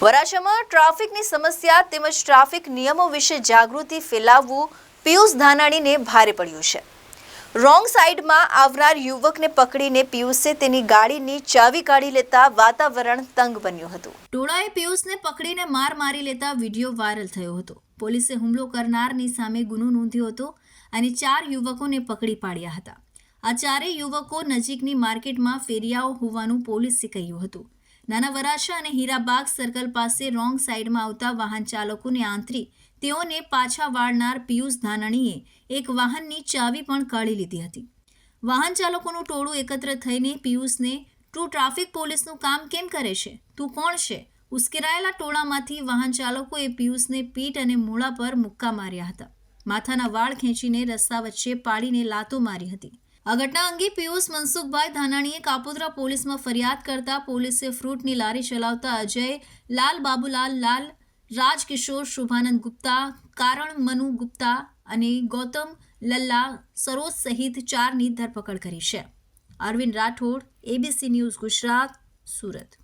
વરાછામાં ટ્રાફિકની સમસ્યા તેમજ ટ્રાફિક નિયમો વિશે જાગૃતિ ફેલાવવું પિયુષ ધાનાણીને ભારે પડ્યું છે। રોંગ સાઈડમાં આવનાર યુવકને પકડીને પિયુષે તેની ગાડીની ચાવી કાઢી લેતા વાતાવરણ તંગ બન્યું હતું। ટોળાએ પિયુષને પકડીને માર મારી લેતા વિડીયો વાયરલ થયો હતો। પોલીસે હુમલો કરનારની સામે ગુનો નોંધ્યો હતો અને 4 યુવકોને પકડી પાડ્યા હતા। આ ચારેય યુવકો નજીકની માર્કેટમાં ફેરિયાઓ હોવાનું પોલીસે કહ્યું હતું। નાના વરાછા અને હીરાબાગ સર્કલ પાસે રોંગ સાઈડમાં આવતા વાહન ચાલકોને આંતરી તેઓને પાછા વાળનાર પિયુષ ધાનાણીએ એક વાહનની ચાવી પણ કાઢી લીધી હતી। વાહન ચાલકોનું ટોળું એકત્ર થઈને પિયુષને તું ટ્રાફિક પોલીસનું કામ કેમ કરે છે, તું કોણ છે? ઉશ્કેરાયેલા ટોળામાંથી વાહન ચાલકોએ પિયુષને પીઠ અને મોઢા પર મુક્કા માર્યા હતા। માથાના વાળ ખેંચીને રસ્તા વચ્ચે પાડીને લાતો મારી હતી। આ ઘટના અંગે પિયુષ મનસુખભાઈ ધાનાણીએ કાપોદ્રા પોલીસમાં ફરિયાદ કરતા પોલીસે ફ્રૂટની લારી ચલાવતા અજય લાલ, બાબુલાલ લાલ, રાજકિશોર શુભાનંદ ગુપ્તા, કારણ મનુ ગુપ્તા અને ગૌતમ લલ્લા સરોજ સહિત 4ની ધરપકડ કરી છે। Arvind Rathod, ABC news Gujarat, Surat.